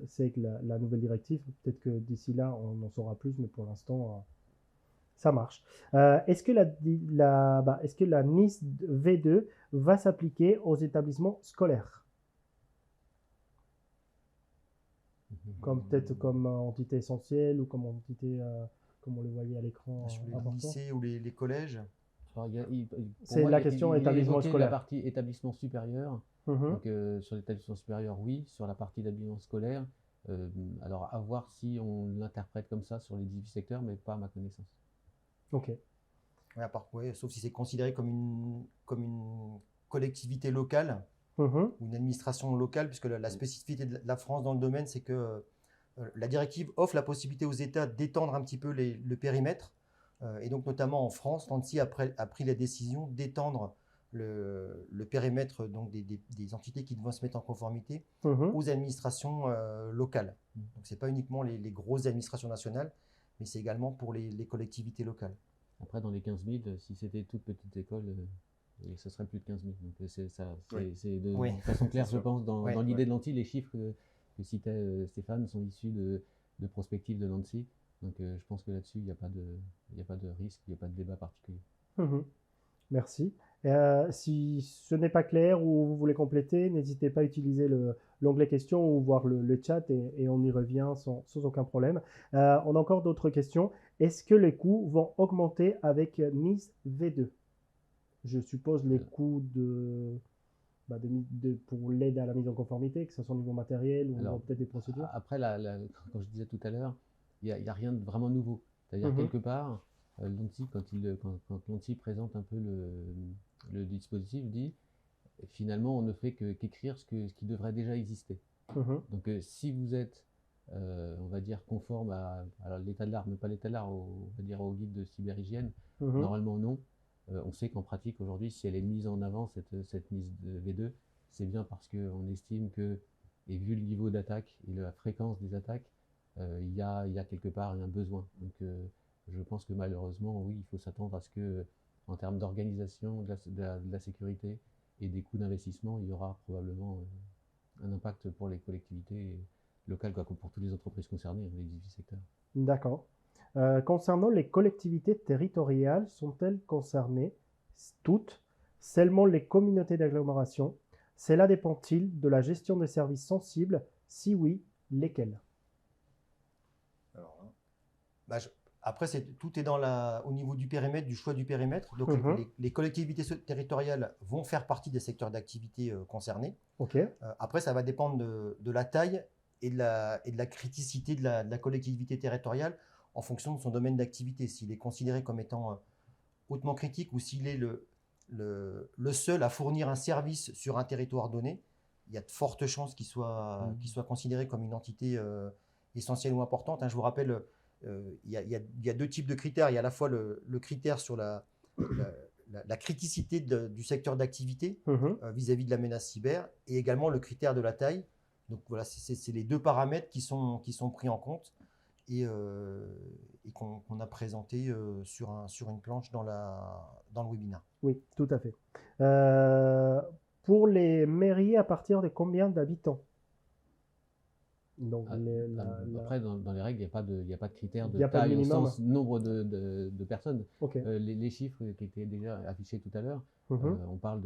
sec la nouvelle directive. Peut-être que d'ici là, on en saura plus, mais pour l'instant, ça marche. Est-ce que la NIS V2 va s'appliquer aux établissements scolaires? Peut-être comme entité essentielle ou comme entité, comme on le voyait à l'écran. Sur les lycées ou les collèges? C'est la question établissement scolaire. La partie établissement supérieur. Donc, sur l'établissement supérieur, oui. Sur la partie d'établissement scolaire, alors à voir si on l'interprète comme ça sur les 18 secteurs, mais pas à ma connaissance. Ok. Ouais, sauf si c'est considéré comme une collectivité locale. Ou une administration locale, puisque la spécificité de la France dans le domaine, c'est que la directive offre la possibilité aux États d'étendre un petit peu le périmètre. Et donc, notamment en France, l'ANSSI a pris la décision d'étendre le périmètre donc, des entités qui doivent se mettre en conformité aux administrations locales. Donc, ce n'est pas uniquement les grosses administrations nationales, mais c'est également pour les collectivités locales. Après, dans les 15 000, si c'était toute petite école, et ce serait plus de 15 000. Donc c'est ça, Oui. c'est de Oui. façon claire, C'est je sûr. pense, dans Ouais. l'idée de l'ANSSI, les chiffres que citait Stéphane sont issus de prospectives de l'ANSSI. Donc je pense que là-dessus, il n'y a pas de risque, il n'y a pas de débat particulier. Merci. Si ce n'est pas clair ou vous voulez compléter, n'hésitez pas à utiliser l'onglet questions ou voir le chat et on y revient sans aucun problème. On a encore d'autres questions. Est-ce que les coûts vont augmenter avec NIS V2? Je suppose les coûts pour l'aide à la mise en conformité, que ce soit au niveau matériel ou Alors, peut-être des procédures. Après, comme je disais tout à l'heure, il y a rien de vraiment nouveau. C'est-à-dire quelque part, l'ANSSI, quand l'ANSSI présente un peu le dispositif, dit finalement on ne fait qu'écrire ce qui devrait déjà exister. Donc si vous êtes, on va dire, conforme à l'état de l'art, mais pas l'état de l'art, on va dire au guide de cyberhygiène, normalement non. On sait qu'en pratique aujourd'hui, si elle est mise en avant, cette mise de V2, c'est bien parce qu'on estime que, et vu le niveau d'attaque et la fréquence des attaques, il y a quelque part un besoin. Donc je pense que malheureusement, oui, il faut s'attendre à ce que, en termes d'organisation de la sécurité et des coûts d'investissement, il y aura probablement un impact pour les collectivités locales, quoi, comme pour toutes les entreprises concernées, les 18 secteurs. D'accord. Concernant les collectivités territoriales, sont-elles concernées toutes? Seulement les communautés d'agglomération? Cela dépend-il de la gestion des services sensibles? Si oui, lesquels? Alors, hein, Après, tout est au niveau du périmètre, du choix du périmètre. Donc, les collectivités territoriales vont faire partie des secteurs d'activité concernés. Ok. Après, ça va dépendre de la taille et de la criticité de la collectivité territoriale en fonction de son domaine d'activité. S'il est considéré comme étant hautement critique ou s'il est le seul à fournir un service sur un territoire donné, il y a de fortes chances qu'il soit considéré comme une entité essentielle ou importante. Hein, je vous rappelle, il y a deux types de critères. Il y a à la fois le critère sur la criticité du secteur d'activité vis-à-vis de la menace cyber et également le critère de la taille. Donc voilà, c'est les deux paramètres qui sont pris en compte et qu'on a présenté sur une planche dans le webinaire. Oui, tout à fait. Pour les mairies, à partir de combien d'habitants? Donc, Après, dans les règles, il n'y a pas de critère Il de y a pas de taille au minimum. sens nombre de personnes. Ok. Les chiffres qui étaient déjà affichés tout à l'heure, on parle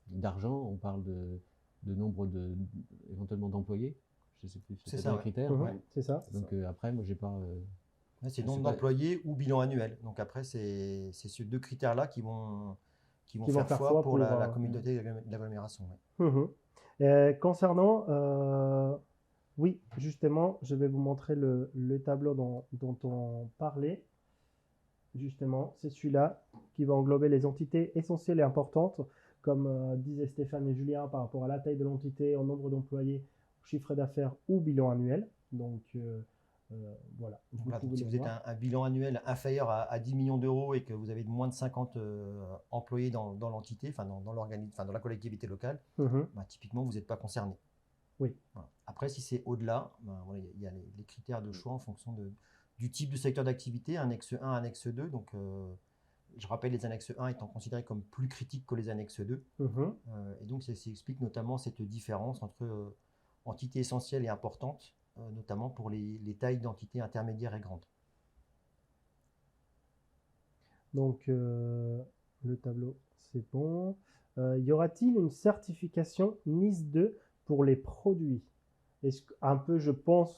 d'argent, on parle de nombre éventuellement d'employés. Je sais plus, C'est c'est ça, un ouais. critère. C'est ça. Donc après, moi, j'ai pas. C'est nombre d'employés ou bilan annuel. Donc après, c'est ces deux critères-là qui vont faire foi pour la communauté d'agglomération. Ouais. Concernant, oui, justement, je vais vous montrer le tableau dont on parlait. Justement, c'est celui-là qui va englober les entités essentielles et importantes, comme disaient Stéphane et Julien, par rapport à la taille de l'entité, au nombre d'employés, au chiffre d'affaires ou bilan annuel. Donc, voilà. Donc si vous êtes un bilan annuel inférieur à 10 millions d'euros et que vous avez moins de 50 employés dans l'entité, enfin dans la collectivité locale, typiquement, vous n'êtes pas concerné. Oui. Voilà. Après, si c'est au-delà, il y a les critères de choix en fonction du type de secteur d'activité, annexe 1, annexe 2. Donc, je rappelle les annexes 1 étant considérées comme plus critiques que les annexes 2. Et donc, ça explique notamment cette différence entre entités essentielles et importantes, notamment pour les tailles d'entités intermédiaires et grandes. Donc, le tableau, c'est bon. Y aura-t-il une certification NIS 2 pour les produits? Un peu, je pense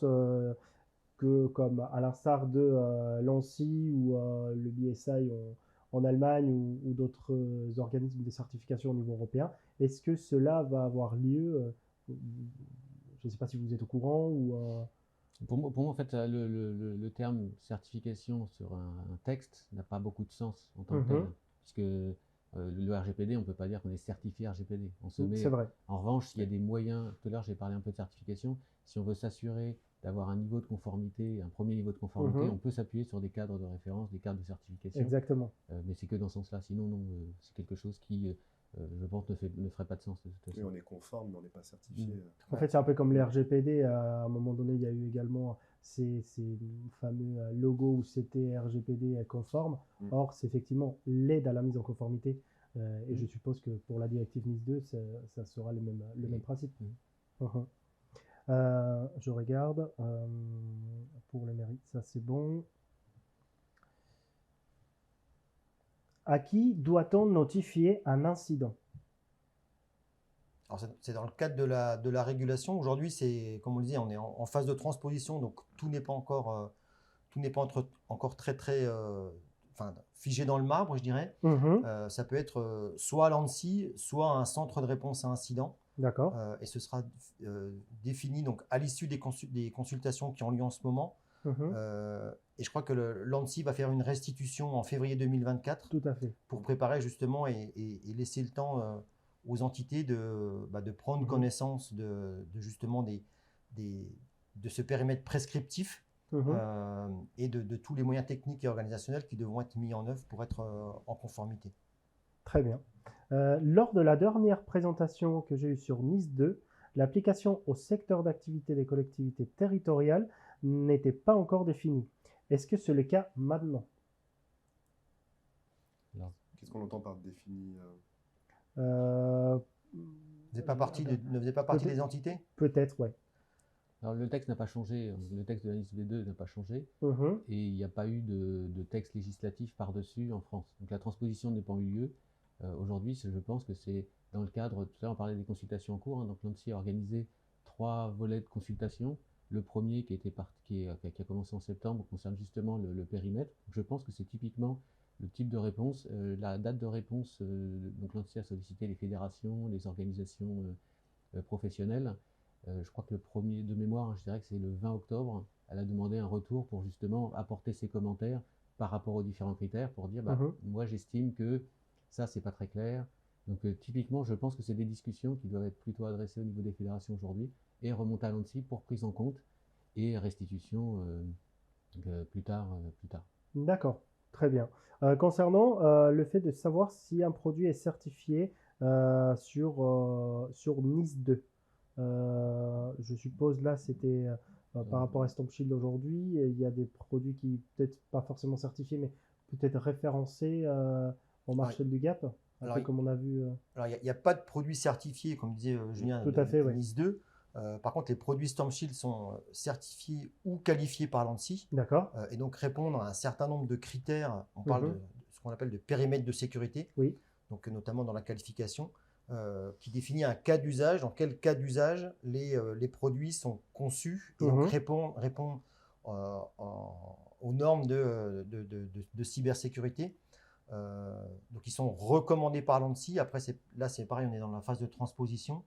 que comme à l'instar de l'ANSSI ou le BSI en Allemagne ou d'autres organismes de certification au niveau européen, est-ce que cela va avoir lieu? Je ne sais pas si vous êtes au courant ou... Pour moi, en fait, le terme certification sur un texte n'a pas beaucoup de sens en tant que tel, puisque le RGPD, on ne peut pas dire qu'on est certifié RGPD. C'est vrai. En revanche, s'il y a des moyens, tout à l'heure j'ai parlé un peu de certification, si on veut s'assurer d'avoir un niveau de conformité, un premier niveau de conformité, on peut s'appuyer sur des cadres de référence, des cadres de certification. Exactement. Mais c'est que dans ce sens-là. Sinon, non, c'est quelque chose qui, je pense, ne ferait pas de sens de toute façon. Oui, on est conforme, mais on n'est pas certifié. En fait, c'est un peu comme les RGPD. À un moment donné, il y a eu également ces fameux logos où c'était RGPD conforme. Or, c'est effectivement l'aide à la mise en conformité. Et je suppose que pour la directive NIS 2, ça sera le même principe. Je regarde. Pour les mérites, ça c'est bon. À qui doit-on notifier un incident? Alors c'est dans le cadre de la régulation. Aujourd'hui, c'est, comme on le disait, on est en phase de transposition, donc tout n'est pas encore, encore très figé dans le marbre, je dirais. Ça peut être soit l'ANSSI, soit un centre de réponse à incident. D'accord. Et ce sera défini donc à l'issue des consultations qui ont lieu en ce moment. Et je crois que l'ANSSI va faire une restitution en février 2024. Tout à fait. Pour préparer justement et laisser le temps aux entités de prendre connaissance justement de ce périmètre prescriptif et de tous les moyens techniques et organisationnels qui devront être mis en œuvre pour être en conformité. Très bien. Lors de la dernière présentation que j'ai eue sur NIS 2, l'application au secteur d'activité des collectivités territoriales n'était pas encore définie. Est-ce que c'est le cas maintenant? Qu'est-ce qu'on entend par défini ne faisait pas partie des entités? Peut-être, ouais. Alors le texte n'a pas changé, le texte de la NIS V2 n'a pas changé, et il n'y a pas eu de texte législatif par-dessus en France. Donc la transposition n'est pas eu lieu. Aujourd'hui, je pense que c'est dans le cadre, tout à l'heure on parlait des consultations en cours, donc l'ANSSI a organisé 3 volets de consultation. Le premier qui a commencé en septembre concerne justement le périmètre. Je pense que c'est typiquement le type de réponse, la date de réponse. Donc l'ANSSI a sollicité les fédérations, les organisations professionnelles. Je crois que le premier de mémoire, je dirais que c'est le 20 octobre. Elle a demandé un retour pour justement apporter ses commentaires par rapport aux différents critères pour dire moi j'estime que ça c'est pas très clair. Donc typiquement je pense que c'est des discussions qui doivent être plutôt adressées au niveau des fédérations aujourd'hui et remonter à l'ANSSI pour prise en compte et restitution plus tard. D'accord, très bien. Concernant le fait de savoir si un produit est certifié sur NIS 2, je suppose là c'était par rapport à StampShield aujourd'hui, il y a des produits qui peut-être pas forcément certifiés mais peut-être référencés au marché du Gap, alors, comme on a vu. Alors il n'y a pas de produits certifiés, comme disait Julien, Tout à fait, de NIS 2. Par contre, les produits StampShield sont certifiés ou qualifiés par l'ANSSI. D'accord. Et donc répondre à un certain nombre de critères. On parle de ce qu'on appelle de périmètre de sécurité. Oui. Donc notamment dans la qualification, qui définit un cas d'usage. Dans quel cas d'usage les produits sont conçus et donc répondent aux normes de cybersécurité. Donc ils sont recommandés par l'ANSSI. Après, là c'est pareil, on est dans la phase de transposition.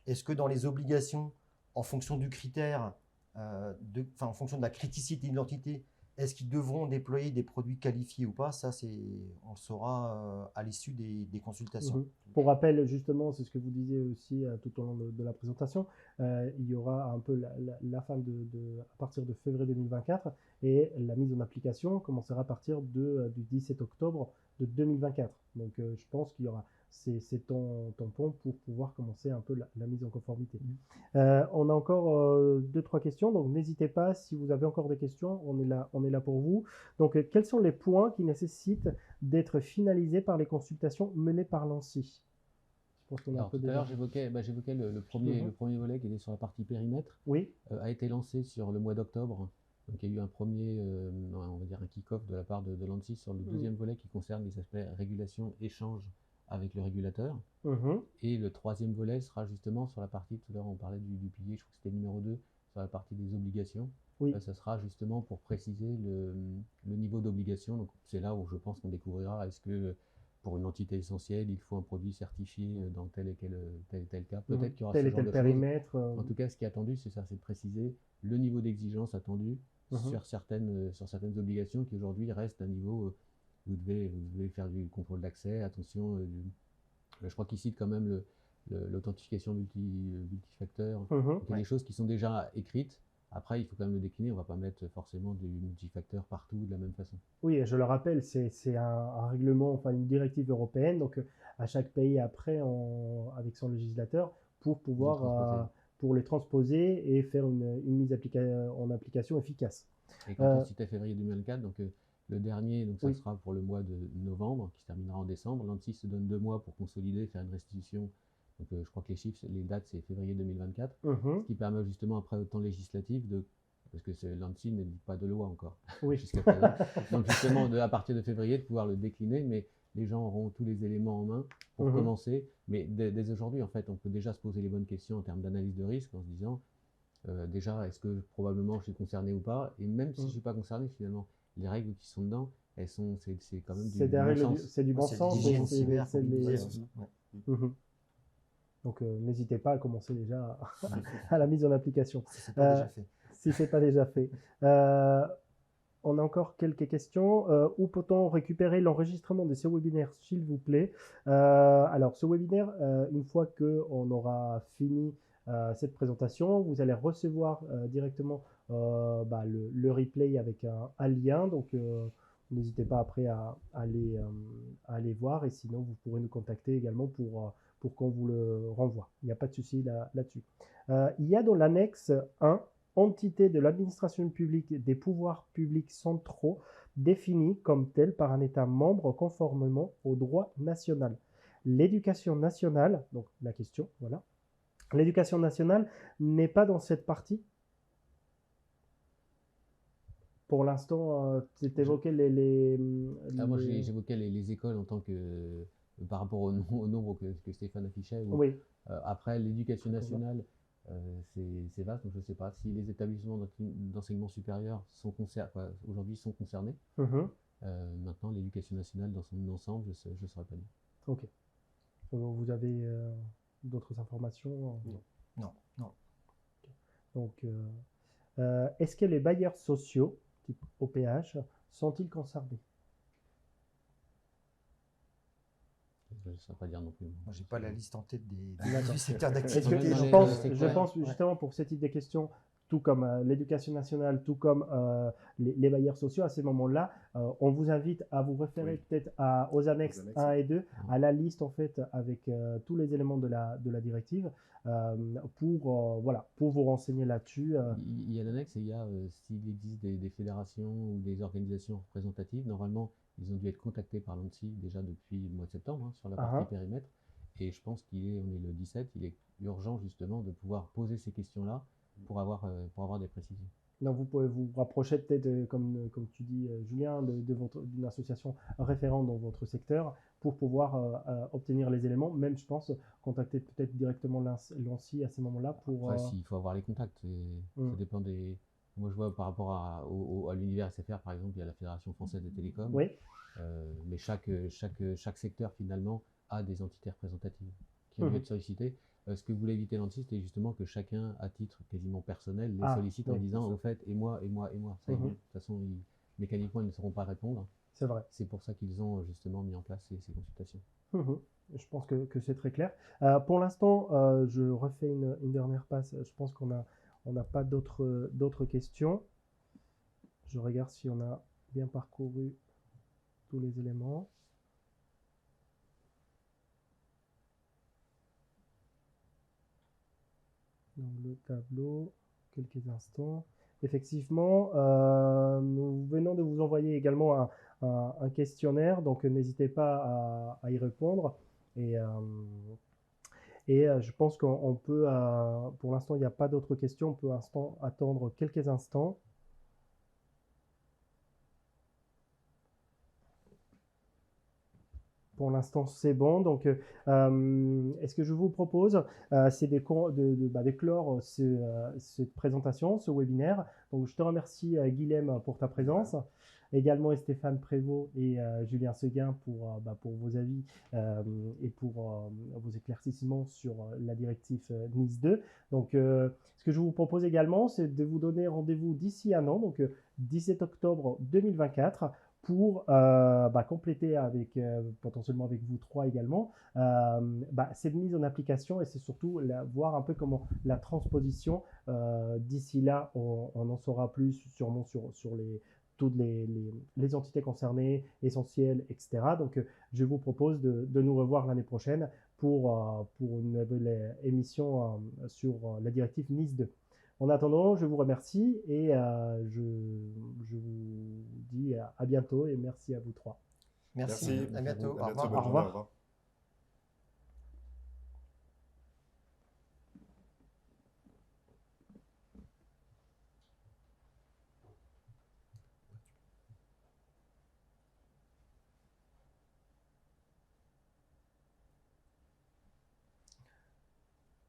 Est-ce que dans les obligations, en fonction du critère, en fonction de la criticité de l'identité, est-ce qu'ils devront déployer des produits qualifiés ou pas? Ça, on le saura à l'issue des consultations. Pour rappel, justement, c'est ce que vous disiez aussi tout au long de la présentation, il y aura un peu la fin à partir de février 2024 et la mise en application commencera à partir du 17 octobre de 2024. Donc, je pense qu'il y aura ces tampons pour pouvoir commencer un peu la mise en conformité. On a encore 2-3 questions, donc n'hésitez pas, si vous avez encore des questions, on est là pour vous. Donc, quels sont les points qui nécessitent d'être finalisés par les consultations menées par l'ANSSI? Tout à l'heure, j'évoquais le premier volet qui était sur la partie périmètre. Oui. A été lancé sur le mois d'octobre. Donc, il y a eu un premier, on va dire un kick-off de la part de l'ANSSI sur le deuxième volet qui concerne les aspects régulation, échange avec le régulateur. Et le troisième volet sera justement sur la partie, tout à l'heure on parlait du pilier, je crois que c'était le numéro 2, sur la partie des obligations. Oui. Ça sera justement pour préciser le niveau d'obligation. Donc c'est là où je pense qu'on découvrira est-ce que pour une entité essentielle, il faut un produit certifié dans tel et tel cas. Peut-être qu'il y aura ce genre de périmètre. En tout cas, ce qui est attendu, c'est ça, c'est de préciser le niveau d'exigence attendu sur certaines obligations qui aujourd'hui restent à un niveau vous devez faire du contrôle d'accès, attention, je crois qu'il cite quand même l'authentification multifacteur. Il y a des choses qui sont déjà écrites. Après, il faut quand même le décliner. On ne va pas mettre forcément du multifacteur partout de la même façon. Oui, et je le rappelle, c'est un règlement, enfin une directive européenne. Donc, à chaque pays après, avec son législateur, pour pouvoir pour les transposer et faire une mise en application efficace. Et quand on citait février 2024, donc le dernier, donc ça sera pour le mois de novembre, qui se terminera en décembre. L'ANSSI se donne 2 mois pour consolider, faire une restitution. Donc je crois que les chiffres, les dates, c'est février 2024, ce qui permet justement après au temps législatif parce que l'ANSSI ne dit pas de loi encore jusqu'à présent. Donc justement, à partir de février, de pouvoir le décliner, mais les gens auront tous les éléments en main pour commencer. Mais dès aujourd'hui, en fait, on peut déjà se poser les bonnes questions en termes d'analyse de risque en se disant, déjà, est-ce que probablement je suis concerné ou pas? Et même si je ne suis pas concerné, finalement, les règles qui sont dedans, c'est quand même du bon sens. C'est du bon sens. Donc n'hésitez pas à commencer déjà à la mise en application. Si ce n'est pas déjà fait. On a encore quelques questions. Où peut-on récupérer l'enregistrement de ce webinaire, s'il vous plaît? Alors, ce webinaire, une fois qu'on aura fini cette présentation, vous allez recevoir directement le replay avec un lien. Donc, n'hésitez pas après à aller voir. Et sinon, vous pourrez nous contacter également pour qu'on vous le renvoie. Il n'y a pas de souci là-dessus. Il y a dans l'annexe 1, entité de l'administration publique des pouvoirs publics centraux définie comme telle par un État membre conformément au droit national. L'éducation nationale, donc la question, voilà. L'éducation nationale n'est pas dans cette partie. Pour l'instant, tu évoquais moi, j'évoquais les écoles en tant que par rapport au nombre que Stéphane affichait. Oui. Après, l'éducation nationale, c'est vaste, donc je ne sais pas si les établissements d'enseignement supérieur aujourd'hui sont concernés. Maintenant, l'éducation nationale dans son ensemble, je ne saurais pas dire. Ok. Vous avez d'autres informations? Non. Okay. Donc, est-ce que les bailleurs sociaux, type OPH, sont-ils concernés? Je ne saurais pas dire non plus. Moi, j'ai pas la liste en tête des secteurs d'activité. Je pense justement pour ce type de questions, tout comme l'éducation nationale, tout comme les bailleurs sociaux, à ces moments-là, on vous invite à vous référer peut-être aux annexes 1 et 2, à la liste en fait avec tous les éléments de la directive pour vous renseigner là-dessus. Il y a l'annexe et il y a s'il existe des fédérations ou des organisations représentatives, normalement ils ont dû être contactés par l'ANSSI déjà depuis le mois de septembre sur la partie périmètre. Et je pense on est le 17, il est urgent justement de pouvoir poser ces questions-là pour avoir des précisions. Donc vous pouvez vous rapprocher peut-être, comme tu dis Julien, d'une association référente dans votre secteur pour pouvoir obtenir les éléments. Même, je pense, contacter peut-être directement l'ANSSI à ce moment-là pour... Après, il faut avoir les contacts. Ça dépend des... Moi, je vois par rapport à l'univers SFR, par exemple, il y a la Fédération française des télécoms. Oui. Mais chaque secteur, finalement, a des entités représentatives qui ont dû être sollicitées. Ce que voulait éviter l'ANSSI, c'était justement que chacun, à titre quasiment personnel, les sollicite en disant, au fait, et moi. Ça, de toute façon, mécaniquement, ils ne sauront pas répondre. C'est vrai. C'est pour ça qu'ils ont justement mis en place ces consultations. Je pense que c'est très clair. Pour l'instant, je refais une dernière passe. Je pense qu'on n'a pas d'autres questions. Je regarde si on a bien parcouru tous les éléments. Donc le tableau, quelques instants. Effectivement, nous venons de vous envoyer également un questionnaire, donc n'hésitez pas à y répondre. Et je pense qu'on peut, pour l'instant, il n'y a pas d'autres questions, on peut attendre quelques instants. Pour l'instant, c'est bon. Donc, est-ce que je vous propose, c'est de clore cette présentation, ce webinaire. Donc, je te remercie, Guilhem, pour ta présence. Également, Stéphane Prévost et Julien Seguin pour vos avis et pour vos éclaircissements sur la directive NIS 2. Donc, ce que je vous propose également, c'est de vous donner rendez-vous d'ici un an, donc 17 octobre 2024, pour compléter avec potentiellement avec vous trois également cette mise en application, et c'est surtout voir un peu comment la transposition d'ici là, on en saura plus sûrement sur toutes les entités concernées, essentielles, etc. Donc, je vous propose de nous revoir l'année prochaine pour une nouvelle émission sur la directive NIS 2. En attendant, je vous remercie et je vous dis à bientôt et merci à vous trois. Merci. À bientôt. À bientôt, Au revoir. bonne journée, au revoir.